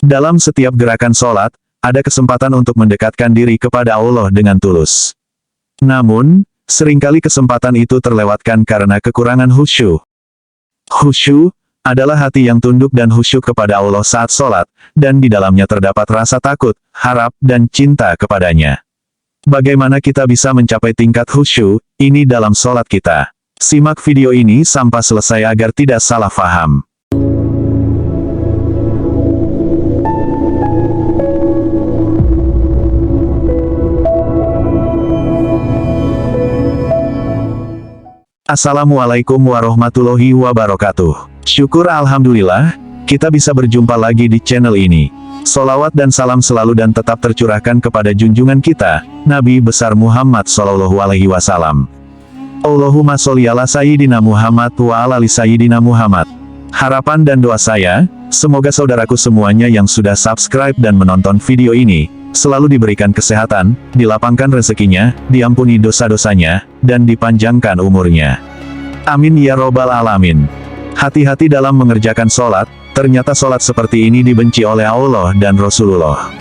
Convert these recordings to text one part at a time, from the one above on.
Dalam setiap gerakan sholat, ada kesempatan untuk mendekatkan diri kepada Allah dengan tulus. Namun, seringkali kesempatan itu terlewatkan karena kekurangan khusyuk. Khusyuk adalah hati yang tunduk dan khusyuk kepada Allah saat sholat, dan di dalamnya terdapat rasa takut, harap, dan cinta kepadanya. Bagaimana kita bisa mencapai tingkat khusyuk ini dalam sholat kita? Simak video ini sampai selesai agar tidak salah faham. Assalamualaikum warahmatullahi wabarakatuh. Syukur alhamdulillah, kita bisa berjumpa lagi di channel ini. Solawat dan salam selalu dan tetap tercurahkan kepada junjungan kita, Nabi besar Muhammad Sallallahu Alaihi Wasallam. Allahumma sholli ala Sayyidina Muhammad wa ala ali Sayyidina Muhammad. Harapan dan doa saya, semoga saudaraku semuanya yang sudah subscribe dan menonton video ini, selalu diberikan kesehatan, dilapangkan rezekinya, diampuni dosa-dosanya, dan dipanjangkan umurnya. Amin ya robbal alamin. Hati-hati dalam mengerjakan sholat, ternyata sholat seperti ini dibenci oleh Allah dan Rasulullah.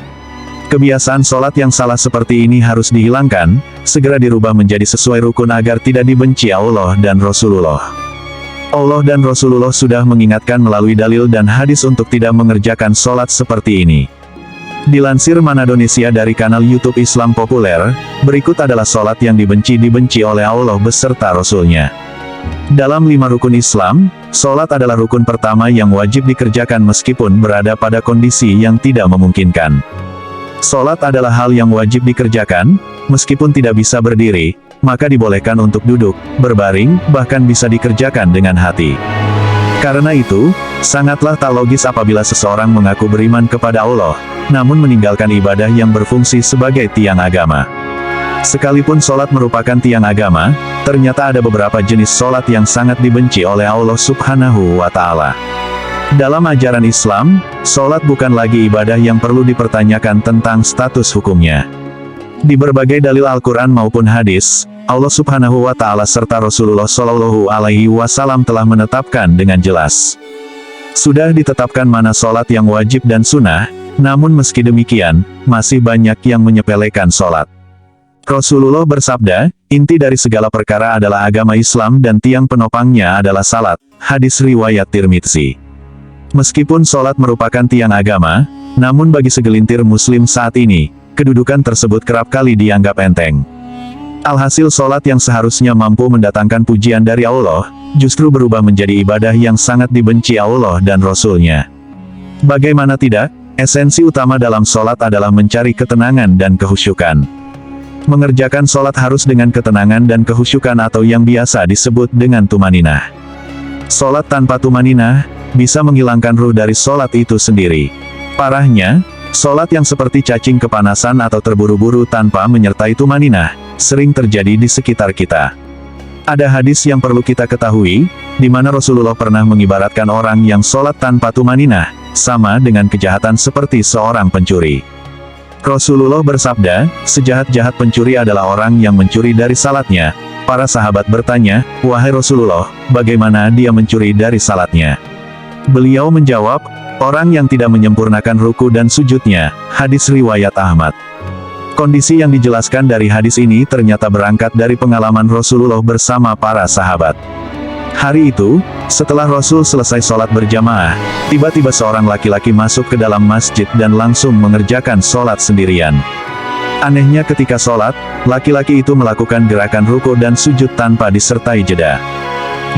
Kebiasaan sholat yang salah seperti ini harus dihilangkan, segera dirubah menjadi sesuai rukun agar tidak dibenci Allah dan Rasulullah. Allah dan Rasulullah sudah mengingatkan melalui dalil dan hadis untuk tidak mengerjakan sholat seperti ini. Dilansir Manadonesia dari kanal YouTube Islam Populer, berikut adalah sholat yang dibenci oleh Allah beserta Rasulnya. Dalam 5 rukun Islam, sholat adalah rukun pertama yang wajib dikerjakan meskipun berada pada kondisi yang tidak memungkinkan. Sholat adalah hal yang wajib dikerjakan, meskipun tidak bisa berdiri, maka dibolehkan untuk duduk, berbaring, bahkan bisa dikerjakan dengan hati. Karena itu, sangatlah tak logis apabila seseorang mengaku beriman kepada Allah, namun meninggalkan ibadah yang berfungsi sebagai tiang agama. Sekalipun sholat merupakan tiang agama, ternyata ada beberapa jenis sholat yang sangat dibenci oleh Allah Subhanahu wa Ta'ala. Dalam ajaran Islam, sholat bukan lagi ibadah yang perlu dipertanyakan tentang status hukumnya. Di berbagai dalil Al-Quran maupun hadis, Allah Subhanahu wa Ta'ala serta Rasulullah Shallallahu Alaihi Wasallam telah menetapkan dengan jelas. Sudah ditetapkan mana sholat yang wajib dan sunnah, namun meski demikian, masih banyak yang menyepelekan sholat. Rasulullah bersabda, inti dari segala perkara adalah agama Islam dan tiang penopangnya adalah salat. Hadis riwayat Tirmidzi. Meskipun sholat merupakan tiang agama, namun bagi segelintir muslim saat ini, kedudukan tersebut kerap kali dianggap enteng. Alhasil sholat yang seharusnya mampu mendatangkan pujian dari Allah, justru berubah menjadi ibadah yang sangat dibenci Allah dan Rasulnya. Bagaimana tidak, esensi utama dalam sholat adalah mencari ketenangan dan kehusyukan. Mengerjakan sholat harus dengan ketenangan dan kehusyukan atau yang biasa disebut dengan tumaninah. Sholat tanpa tumaninah, bisa menghilangkan ruh dari sholat itu sendiri. Parahnya, sholat yang seperti cacing kepanasan atau terburu-buru tanpa menyertai tumaninah, sering terjadi di sekitar kita. Ada hadis yang perlu kita ketahui, di mana Rasulullah pernah mengibaratkan orang yang sholat tanpa tumaninah, sama dengan kejahatan seperti seorang pencuri. Rasulullah bersabda, sejahat-jahat pencuri adalah orang yang mencuri dari salatnya. Para sahabat bertanya, wahai Rasulullah, bagaimana dia mencuri dari salatnya? Beliau menjawab, orang yang tidak menyempurnakan ruku dan sujudnya. Hadis riwayat Ahmad. Kondisi yang dijelaskan dari hadis ini ternyata berangkat dari pengalaman Rasulullah bersama para sahabat. Hari itu, setelah Rasul selesai sholat berjamaah, tiba-tiba seorang laki-laki masuk ke dalam masjid dan langsung mengerjakan sholat sendirian. Anehnya ketika sholat, laki-laki itu melakukan gerakan ruku dan sujud tanpa disertai jeda.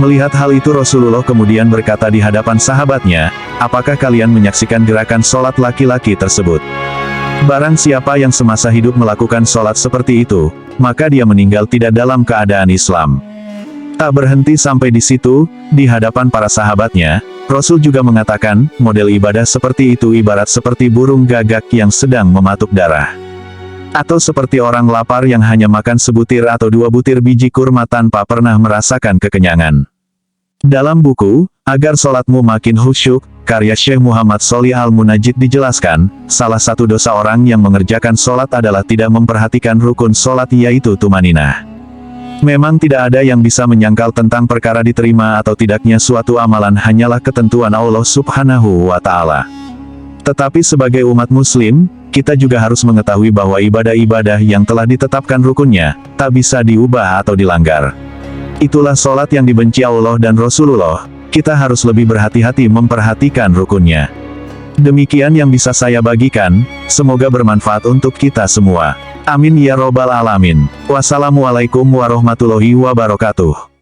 Melihat hal itu Rasulullah kemudian berkata di hadapan sahabatnya, apakah kalian menyaksikan gerakan sholat laki-laki tersebut? Barang siapa yang semasa hidup melakukan sholat seperti itu, maka dia meninggal tidak dalam keadaan Islam. Tak berhenti sampai di situ, di hadapan para sahabatnya, Rasul juga mengatakan, model ibadah seperti itu ibarat seperti burung gagak yang sedang mematuk darah. Atau seperti orang lapar yang hanya makan sebutir atau 2 butir biji kurma tanpa pernah merasakan kekenyangan. Dalam buku, Agar Sholatmu Makin Khusyuk, karya Syekh Muhammad Sholih Al-Munajjid dijelaskan, salah satu dosa orang yang mengerjakan sholat adalah tidak memperhatikan rukun sholat yaitu tumaninah. Memang tidak ada yang bisa menyangkal tentang perkara diterima atau tidaknya suatu amalan hanyalah ketentuan Allah Subhanahu wa Ta'ala. Tetapi sebagai umat muslim, kita juga harus mengetahui bahwa ibadah-ibadah yang telah ditetapkan rukunnya, tak bisa diubah atau dilanggar. Itulah sholat yang dibenci Allah dan Rasulullah, kita harus lebih berhati-hati memperhatikan rukunnya. Demikian yang bisa saya bagikan, semoga bermanfaat untuk kita semua. Amin ya robbal alamin. Wassalamualaikum warahmatullahi wabarakatuh.